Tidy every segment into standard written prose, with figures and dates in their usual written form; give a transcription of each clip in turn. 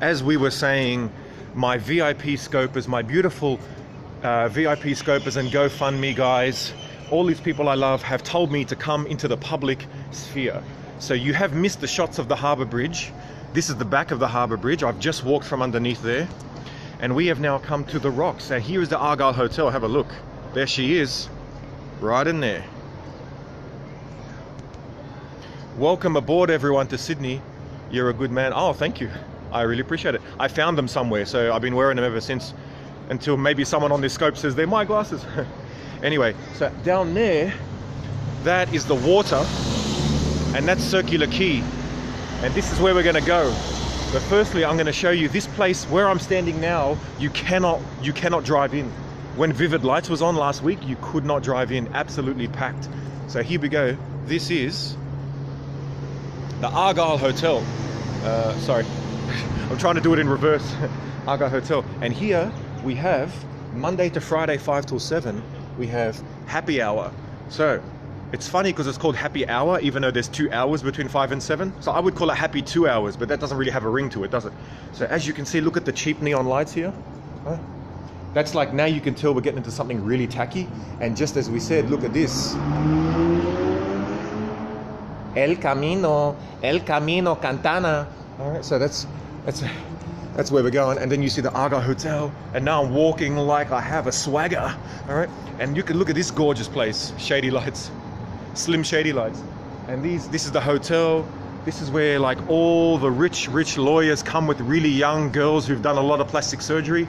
as we were saying, my VIP scopers, my beautiful VIP scopers and GoFundMe guys, all these people I love have told me to come into the public sphere. So you have missed the shots of the harbour bridge. This is the back of the harbour bridge. I've just walked from underneath there. And we have now come to the rocks. So here is the Argyle Hotel. Have a look. There she is, right in there. Welcome aboard, everyone, to Sydney. You're a good man. Oh, thank you. I really appreciate it. I found them somewhere, so I've been wearing them ever since, until maybe someone on this scope says they're my glasses. Anyway, so down there, that is the water, and that's Circular Quay, and this is where we're going to go. But firstly, I'm going to show you this place where I'm standing now. You cannot drive in. When Vivid Lights was on last week, you could not drive in. Absolutely packed. So here we go. This is the Argyle Hotel. Sorry, I'm trying to do it in reverse. Argyle Hotel. And here we have Monday to Friday 5 till 7. We have happy hour. So it's funny because it's called happy hour, even though there's 2 hours between 5 and 7. So I would call it happy 2 hours, but that doesn't really have a ring to it, does it? So as you can see, look at the cheap neon lights here. Huh? That's like, now you can tell we're getting into something really tacky. And just as we said, look at this. El Camino Cantana. All right, so that's where we're going. And then you see the Argyle Hotel, and now I'm walking like I have a swagger. All right, and you can look at this gorgeous place. Shady lights, slim shady lights. And this is the hotel. This is where like all the rich lawyers come with really young girls who've done a lot of plastic surgery,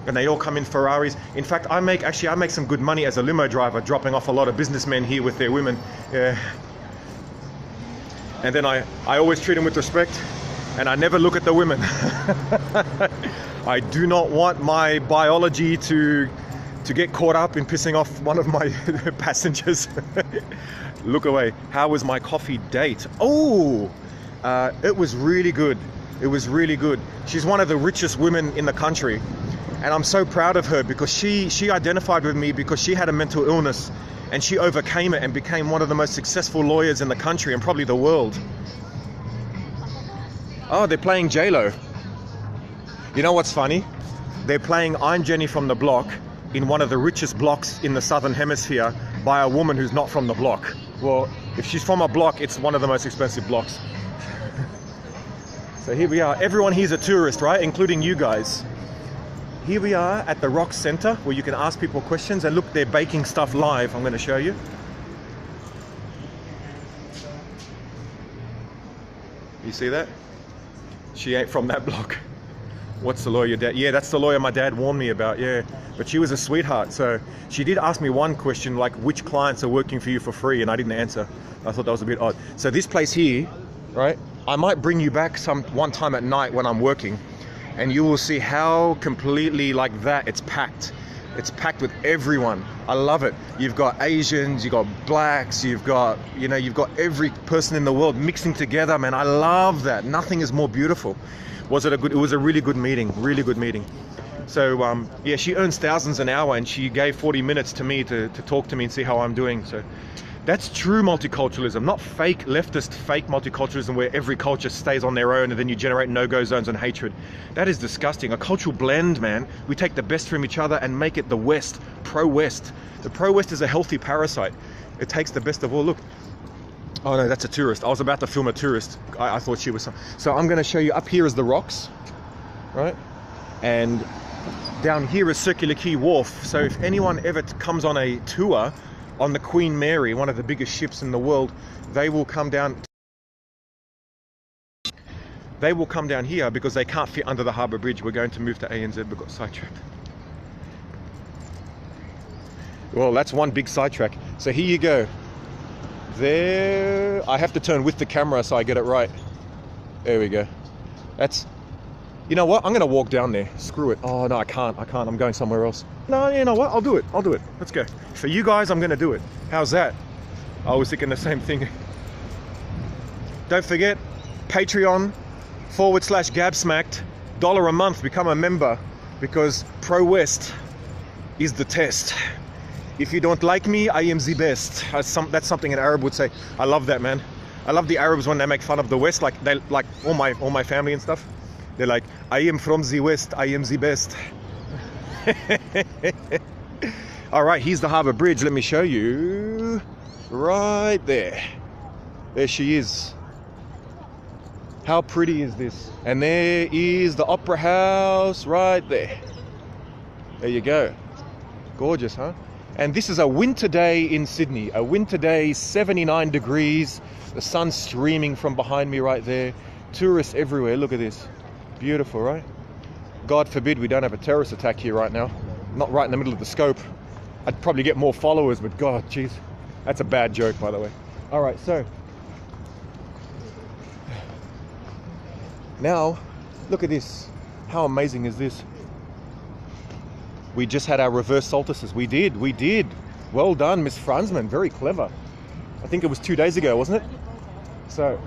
and they all come in Ferraris. In fact, I make some good money as a limo driver, dropping off a lot of businessmen here with their women. Yeah. And then I always treat them with respect, and I never look at the women. I do not want my biology to get caught up in pissing off one of my passengers. Look away. How was my coffee date? Oh, it was really good. It was really good. She's one of the richest women in the country, and I'm so proud of her because she identified with me because she had a mental illness, and she overcame it and became one of the most successful lawyers in the country and probably the world. Oh, they're playing J-Lo. You know what's funny? They're playing I'm Jenny from the Block in one of the richest blocks in the Southern Hemisphere by a woman who's not from the block. Well, if she's from a block, it's one of the most expensive blocks. So here we are. Everyone here's a tourist, right? Including you guys. Here we are at the Rock Center where you can ask people questions, and look, they're baking stuff live. I'm going to show you. You see that? She ain't from that block. What's the lawyer dad? Yeah, that's the lawyer my dad warned me about, yeah. But she was a sweetheart. So she did ask me one question, like which clients are working for you for free, and I didn't answer. I thought that was a bit odd. So this place here, right? I might bring you back one time at night when I'm working, and you will see how completely like that it's packed. It's packed with everyone. I love it. You've got Asians, you've got blacks, you've got every person in the world mixing together, man. I love that. Nothing is more beautiful. It was a really good meeting, really good meeting. So yeah, she earns thousands an hour, and she gave 40 minutes to me to talk to me and see how I'm doing. So that's true multiculturalism, not fake leftist fake multiculturalism where every culture stays on their own and then you generate no-go zones and hatred. That is disgusting. A cultural blend, man. We take the best from each other and make it the West, pro-West. The pro-West is a healthy parasite. It takes the best of all. Look. Oh no, that's a tourist. I was about to film a tourist. I thought she was some. So I'm going to show you. Up here is the rocks, right? And down here is Circular Quay Wharf. So if anyone ever comes on a tour on the Queen Mary, one of the biggest ships in the world, they will come down here because they can't fit under the harbour bridge. We're going to move to ANZ. We got sidetracked. Well, that's one big sidetrack. So here you go. There, I have to turn with the camera so I get it right. There we go. That's, you know what? I'm going to walk down there. Screw it. Oh no, I can't. I'm going somewhere else. No, you know what? I'll do it. Let's go. For you guys, I'm going to do it. How's that? I was thinking the same thing. Don't forget, Patreon/GabSmacked, $1 a month. Become a member, because pro-West is the test. If you don't like me, I am the best. That's something an Arab would say. I love that, man. I love the Arabs when they make fun of the West, like all my family and stuff. They're like, I am from the West, I am the best. All right, here's the Harbour Bridge. Let me show you. Right there. There she is. How pretty is this? And there is the Opera House right there. There you go. Gorgeous, huh? And this is a winter day in Sydney. A winter day, 79 degrees. The sun's streaming from behind me right there. Tourists everywhere. Look at this. Beautiful, right? God forbid we don't have a terrorist attack here right now. Not right in the middle of the scope. I'd probably get more followers, but God, jeez. That's a bad joke, by the way. All right, so now, look at this. How amazing is this? We just had our reverse solstices. We did. Well done, Miss Franzman. Very clever. I think it was 2 days ago, wasn't it? So,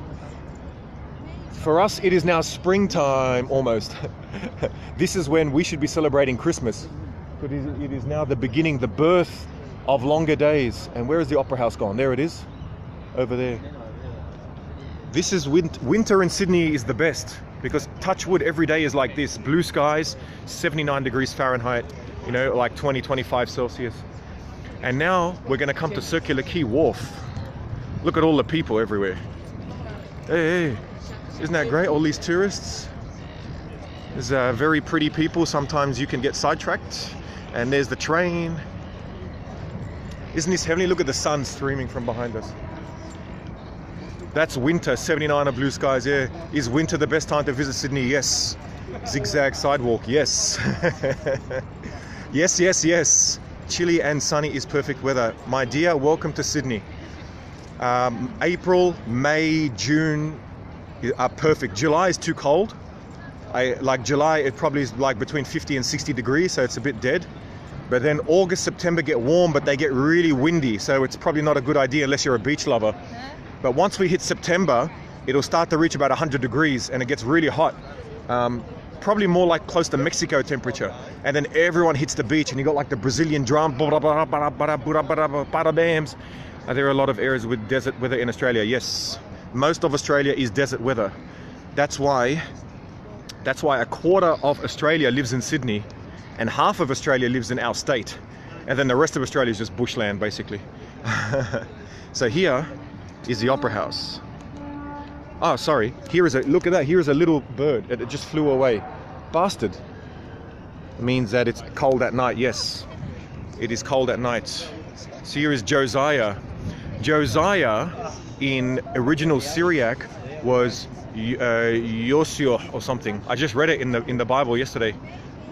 for us, it is now springtime almost. This is when we should be celebrating Christmas. But it is now the beginning, the birth of longer days. And where is the Opera House gone? There it is. Over there. This is winter in Sydney is the best, because touch wood, every day is like this. Blue skies, 79 degrees Fahrenheit, you know, like 20, 25 Celsius. And now we're going to come to Circular Quay Wharf. Look at all the people everywhere. Hey, isn't that great? All these tourists. There's very pretty people. Sometimes you can get sidetracked. And there's the train. Isn't this heavenly? Look at the sun streaming from behind us. That's winter, 79 of blue skies, yeah. Is winter the best time to visit Sydney? Yes. Zigzag sidewalk, yes. Yes. Chilly and sunny is perfect weather. My dear, welcome to Sydney. April, May, June are perfect. July is too cold. Like July, it probably is like between 50 and 60 degrees, so it's a bit dead. But then August, September get warm, but they get really windy, so it's probably not a good idea unless you're a beach lover. But once we hit September, it'll start to reach about 100 degrees and it gets really hot. Probably more like close to Mexico temperature. And then everyone hits the beach and you got like the Brazilian drum. There are a lot of areas with desert weather in Australia. Yes, most of Australia is desert weather. That's why a quarter of Australia lives in Sydney and half of Australia lives in our state. And then the rest of Australia is just bushland, basically. So here is the Opera House. Oh, sorry. Look at that. Here is a little bird. It just flew away. Bastard. It means that it's cold at night. Yes, it is cold at night. So here is Josiah. Josiah in original Syriac was Yosio or something. I just read it in the Bible yesterday.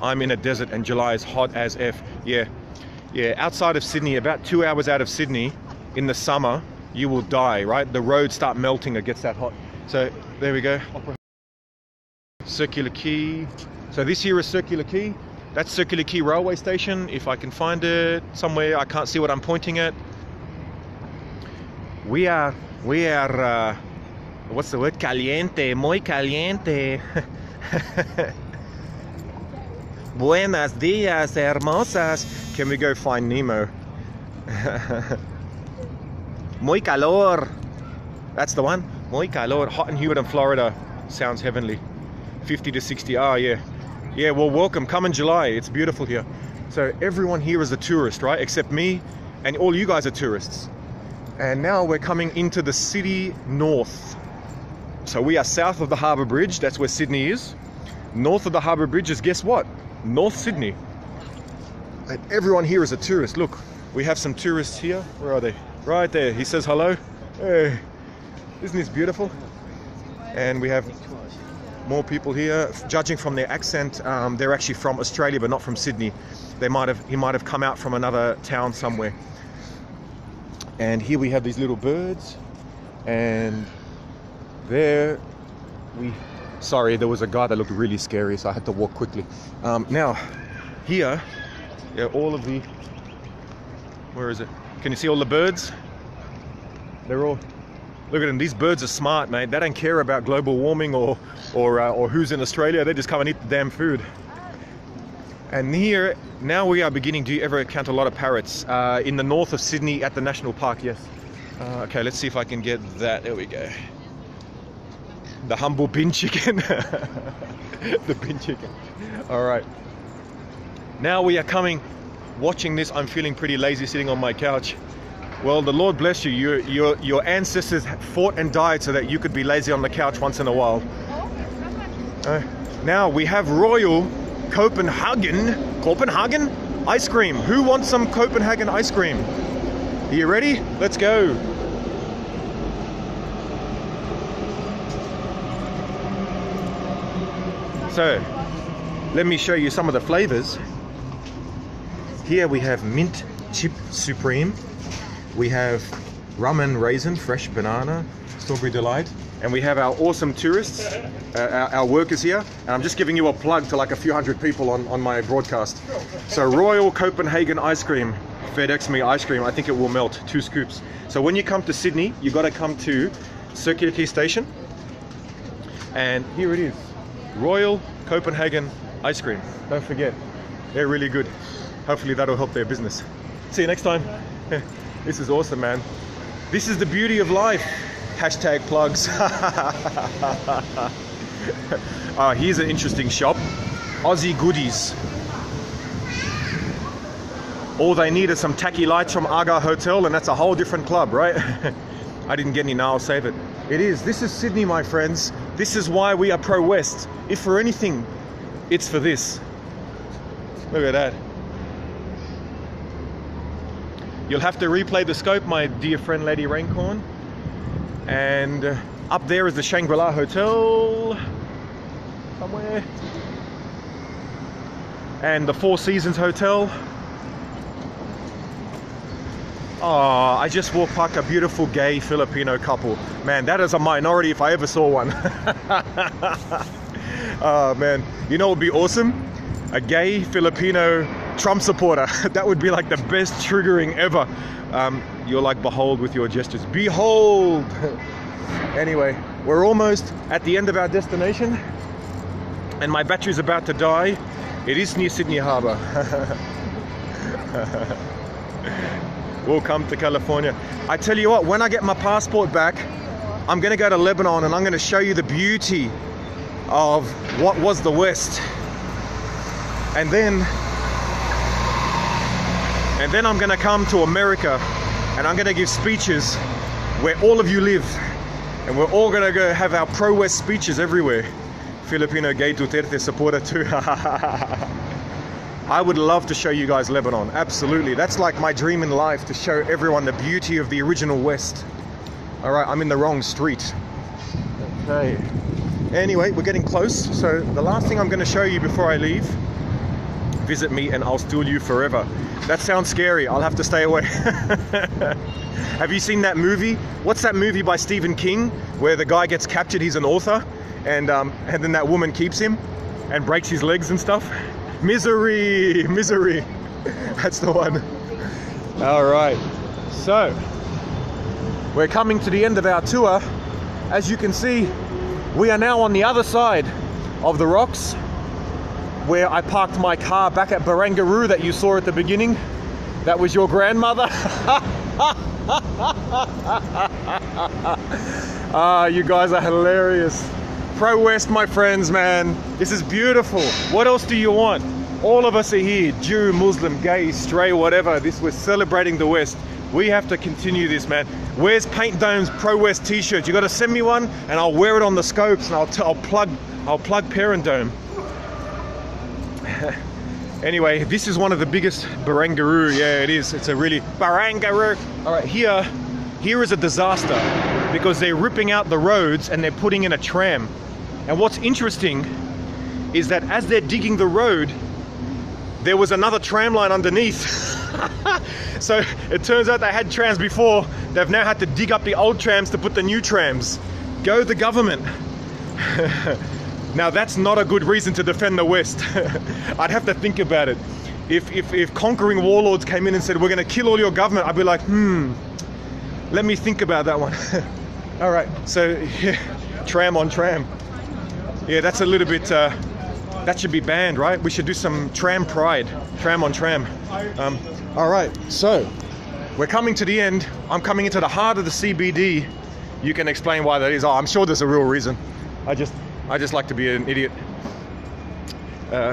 I'm in a desert and July is hot as F. Yeah. Outside of Sydney, about 2 hours out of Sydney, in the summer, you will die, right? The roads start melting, it gets that hot. So there we go. Circular Quay. So this here is Circular Quay. That's Circular Quay railway station. If I can find it somewhere, I can't see what I'm pointing at. We are what's the word? Caliente, muy caliente. Buenos dias, hermosas. Can we go find Nemo? Muy calor. That's the one. Muy calor. Hot and humid in Florida. Sounds heavenly. 50 to 60. Oh, yeah. Yeah, well, welcome. Come in July. It's beautiful here. So everyone here is a tourist, right? Except me, and all you guys are tourists. And now we're coming into the city north. So we are south of the Harbour Bridge. That's where Sydney is. North of the Harbour Bridge is, guess what? North Sydney. And everyone here is a tourist. Look, we have some tourists here. Where are they? Right there. He says hello. Hey, isn't this beautiful? And we have more people here. Judging from their accent, they're actually from Australia, but not from Sydney. He might have come out from another town somewhere. And here we have these little birds. And there sorry, there was a guy that looked really scary, so I had to walk quickly. Now, here, yeah, all of the, where is it? Can you see all the birds? They're all, look at them. These birds are smart, mate. They don't care about global warming or who's in Australia. They just come and eat the damn food. And here, now we are beginning. Do you ever count a lot of parrots? In the north of Sydney at the National Park, yes. Okay, let's see if I can get that. There we go. The humble bin chicken. The bin chicken. All right. Now we are watching this. I'm feeling pretty lazy sitting on my couch. Well, the Lord bless you. Your ancestors fought and died so that you could be lazy on the couch once in a while. Now we have Royal Copenhagen ice cream. Who wants some Copenhagen ice cream? Are you ready? Let's go. So, let me show you some of the flavors. Here we have mint chip supreme. We have rum and raisin, fresh banana, strawberry delight. And we have our awesome tourists, our workers here. And I'm just giving you a plug to like a few hundred people on my broadcast. So Royal Copenhagen ice cream, FedEx me ice cream. I think it will melt, 2 scoops. So when you come to Sydney, you got to come to Circular Quay Station. And here it is, Royal Copenhagen ice cream. Don't forget, they're really good. Hopefully that'll help their business. See you next time. This is awesome, man. This is the beauty of life. Hashtag plugs. Here's an interesting shop. Aussie goodies. All they need is some tacky lights from Aga Hotel, and that's a whole different club, right? I didn't get any, now I'll save it. This is Sydney, my friends. This is why we are pro-West. If for anything, it's for this. Look at that. You'll have to replay the scope, my dear friend Lady Raincorn. And up there is the Shangri-La Hotel somewhere, and the Four Seasons Hotel. Oh, I just walked past a beautiful gay Filipino couple. Man, that is a minority if I ever saw one. Oh man, you know what would be awesome? A gay Filipino Trump supporter. That would be like the best triggering ever. You're like, behold with your gestures. Behold! Anyway, we're almost at the end of our destination, and my battery's about to die. It is near Sydney Harbour. Welcome to California. I tell you what, when I get my passport back, I'm going to go to Lebanon and I'm going to show you the beauty of what was the West. And then I'm going to come to America and I'm going to give speeches where all of you live. And we're all going to go have our pro-West speeches everywhere. Filipino gay Duterte supporter too. I would love to show you guys Lebanon. Absolutely. That's like my dream in life, to show everyone the beauty of the original West. All right, I'm in the wrong street. Okay. Anyway, we're getting close. So the last thing I'm going to show you before I leave, visit me and I'll steal you forever. That sounds scary. I'll have to stay away. Have you seen that movie? What's that movie by Stephen King where the guy gets captured? He's an author, and then that woman keeps him and breaks his legs and stuff. Misery, Misery. That's the one. All right. So we're coming to the end of our tour. As you can see, we are now on the other side of the rocks, where I parked my car back at Barangaroo that you saw at the beginning. That was your grandmother. You guys are hilarious. Pro-West, my friends, man. This is beautiful. What else do you want? All of us are here, Jew, Muslim, gay, stray, whatever. We're celebrating the West. We have to continue this, man. Where's Paint Dome's Pro-West t-shirt? You got to send me one and I'll wear it on the scopes, and I'll plug Parent Dome. Anyway, this is one of the biggest Barangaroo. Yeah, it is. It's a really Barangaroo. All right, here is a disaster because they're ripping out the roads and they're putting in a tram. And what's interesting is that as they're digging the road, there was another tram line underneath. So it turns out they had trams before. They've now had to dig up the old trams to put the new trams. Go the government. Now that's not a good reason to defend the West. I'd have to think about it. If conquering warlords came in and said, we're going to kill all your government, I'd be like, let me think about that one. All right, so yeah, tram on tram. Yeah, that's a little bit, that should be banned, right? We should do some tram pride, tram on tram. All right, so we're coming to the end. I'm coming into the heart of the CBD. You can explain why that is. Oh, I'm sure there's a real reason. I just like to be an idiot.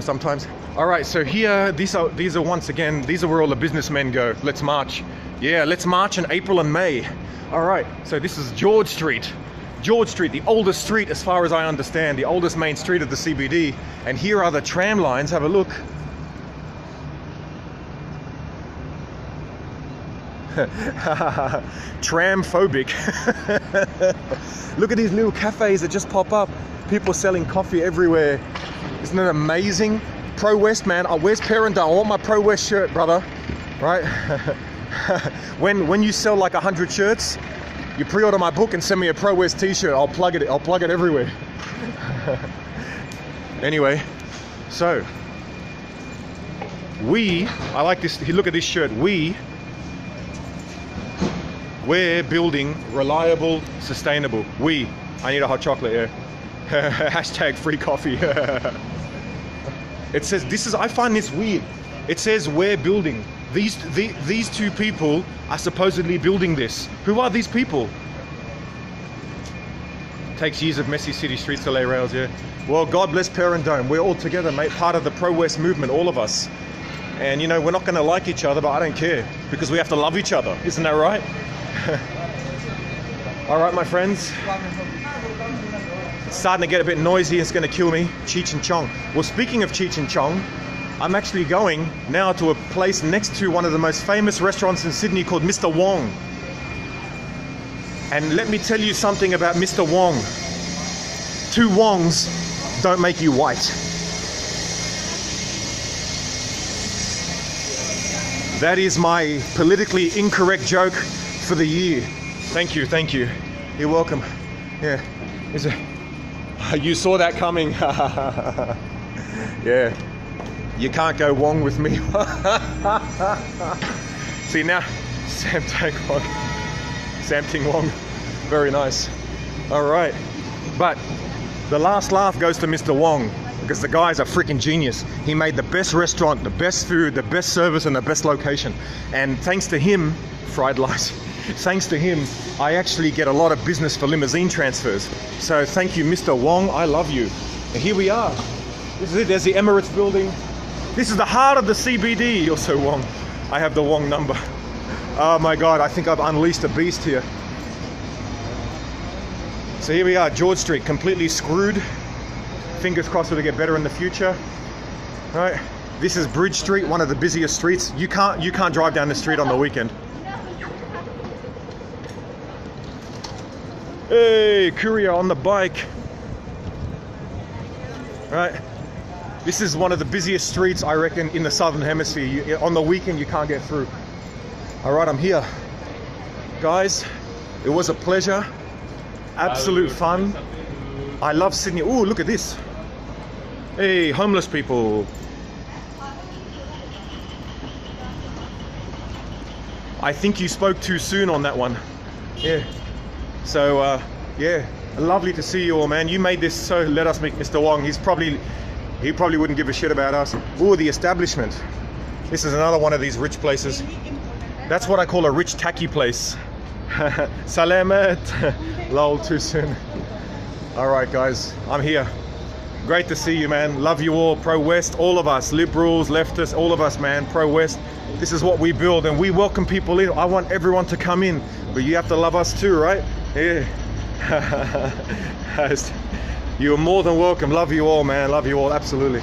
sometimes. All right, so here, these are once again, these are where all the businessmen go. Let's march. Yeah, let's march in April and May. All right, so this is George Street. George Street, the oldest street as far as I understand, the oldest main street of the CBD. And here are the tram lines, have a look. Tram-phobic. Look at these little cafes that just pop up. People selling coffee everywhere. Isn't it amazing? Pro West, man. Oh, where's Perendale? I want my Pro West shirt, brother. Right? when you sell like 100 shirts, you pre-order my book and send me a Pro West t-shirt. I'll plug it everywhere. Anyway, so I like this. Look at this shirt. We're building reliable, sustainable. I need a hot chocolate, yeah. Hashtag free coffee. It says, I find this weird. It says we're building. These two people are supposedly building this. Who are these people? Takes years of messy city streets to lay rails, yeah. Well, God bless Perendome. We're all together, mate. Part of the pro-West movement, all of us. And you know, we're not going to like each other, but I don't care. Because we have to love each other. Isn't that right? All right, my friends. It's starting to get a bit noisy. It's going to kill me. Cheech and Chong. Well, speaking of Cheech and Chong, I'm actually going now to a place next to one of the most famous restaurants in Sydney called Mr. Wong. And let me tell you something about Mr. Wong. 2 Wongs don't make you white. That is my politically incorrect joke for the year. Thank you, thank you. You're welcome. Yeah. You saw that coming. Yeah. You can't go Wong with me. See now, Sam Ting Wong. Very nice. All right. But the last laugh goes to Mr. Wong, because the guy's a freaking genius. He made the best restaurant, the best food, the best service, and the best location. And thanks to him, fried lice. Thanks to him, I actually get a lot of business for limousine transfers. So thank you, Mr. Wong. I love you. And here we are. This is it. There's the Emirates building. This is the heart of the CBD. You're so Wong. I have the Wong number. Oh my God, I think I've unleashed a beast here. So here we are, George Street, completely screwed. Fingers crossed it'll get better in the future. All right, this is Bridge Street, one of the busiest streets. You can't drive down the street on the weekend. Hey, courier on the bike. All right. This is one of the busiest streets, I reckon, in the Southern Hemisphere. On the weekend, you can't get through. All right, I'm here. Guys, it was a pleasure. Absolute fun. I love Sydney. Oh, look at this. Hey, homeless people. I think you spoke too soon on that one. Yeah. So, yeah, lovely to see you all, man. You made this, so let us meet Mr. Wong. He probably wouldn't give a shit about us. Ooh, the establishment. This is another one of these rich places. That's what I call a rich tacky place. Salamat. Lol, too soon. All right, guys, I'm here. Great to see you, man. Love you all. Pro-West, all of us. Liberals, leftists, all of us, man. Pro-West. This is what we build, and we welcome people in. I want everyone to come in, but you have to love us too, right? Yeah. You're more than welcome. Love you all, man. Love you all, absolutely.